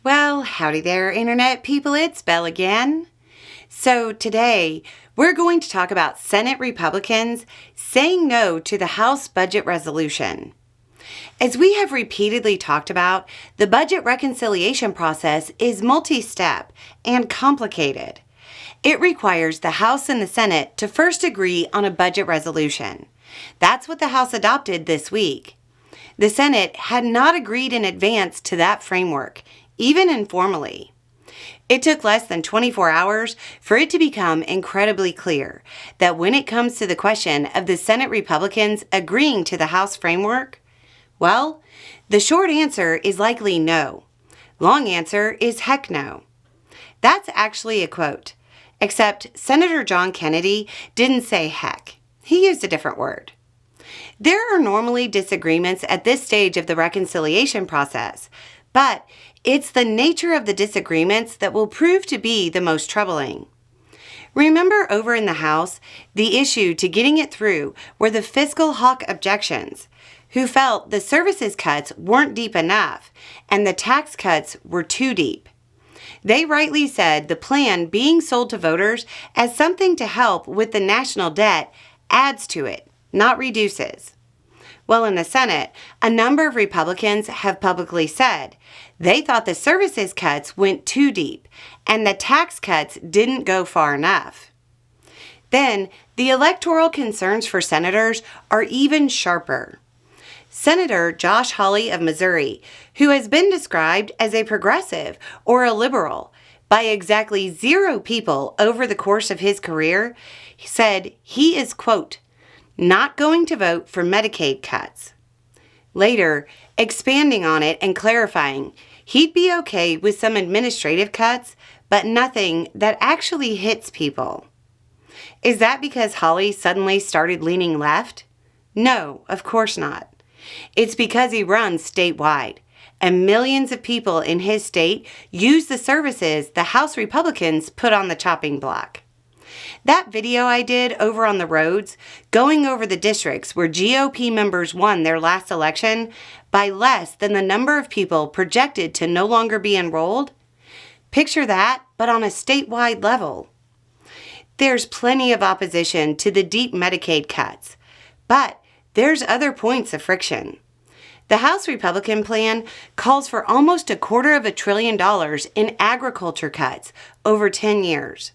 Well, howdy there, Internet people. It's Belle again. So today, we're going to talk about Senate Republicans saying no to the House budget resolution. As we have repeatedly talked about, the budget reconciliation process is multi-step and complicated. It requires the House and the Senate to first agree on a budget resolution. That's what the House adopted this week. The Senate had not agreed in advance to that framework, even informally. It took less than 24 hours for it to become incredibly clear that when it comes to the question of the Senate Republicans agreeing to the House framework, well, the short answer is likely no. Long answer is heck no. That's actually a quote, except Senator John Kennedy didn't say heck. He used a different word. There are normally disagreements at this stage of the reconciliation process, but it's the nature of the disagreements that will prove to be the most troubling. Remember over in the House, the issue to getting it through were the fiscal hawk objections, who felt the services cuts weren't deep enough and the tax cuts were too deep. They rightly said the plan being sold to voters as something to help with the national debt adds to it, not reduces. Well, in the Senate, a number of Republicans have publicly said they thought the services cuts went too deep and the tax cuts didn't go far enough. Then, the electoral concerns for senators are even sharper. Senator Josh Hawley of Missouri, who has been described as a progressive or a liberal by exactly 0 people over the course of his career, said he is, quote, not going to vote for Medicaid cuts. Later, expanding on it and clarifying, he'd be okay with some administrative cuts, but nothing that actually hits people. Is that because Hawley suddenly started leaning left? No, of course not. It's because he runs statewide, and millions of people in his state use the services the House Republicans put on the chopping block. That video I did over on the roads, going over the districts where GOP members won their last election by less than the number of people projected to no longer be enrolled, picture that, but on a statewide level. There's plenty of opposition to the deep Medicaid cuts, but there's other points of friction. The House Republican plan calls for almost $250 billion in agriculture cuts over 10 years.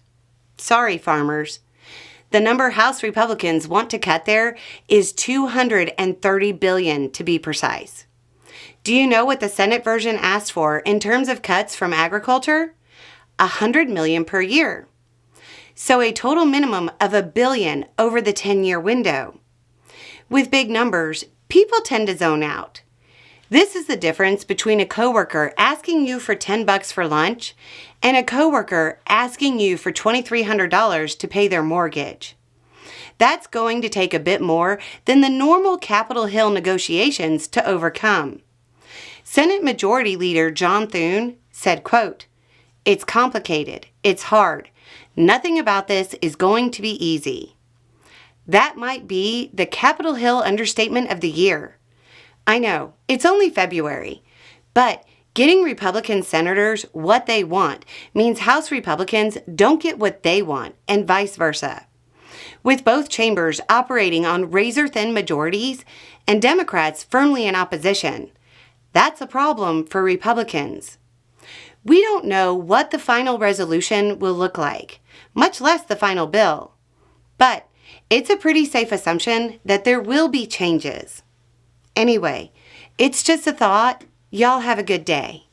Sorry, farmers. The number House Republicans want to cut there is $230 billion to be precise. Do you know what the Senate version asked for in terms of cuts from agriculture? $100 million per year. So a total minimum of $1 billion over the 10-year window. With big numbers, people tend to zone out. This is the difference between a coworker asking you for $10 for lunch and a coworker asking you for $2,300 to pay their mortgage. That's going to take a bit more than the normal Capitol Hill negotiations to overcome. Senate Majority Leader John Thune said, quote, it's complicated, it's hard. Nothing about this is going to be easy. That might be the Capitol Hill understatement of the year. I know, it's only February, but getting Republican senators what they want means House Republicans don't get what they want, and vice versa. With both chambers operating on razor-thin majorities and Democrats firmly in opposition, that's a problem for Republicans. We don't know what the final resolution will look like, much less the final bill. But it's a pretty safe assumption that there will be changes. Anyway, it's just a thought. Y'all have a good day.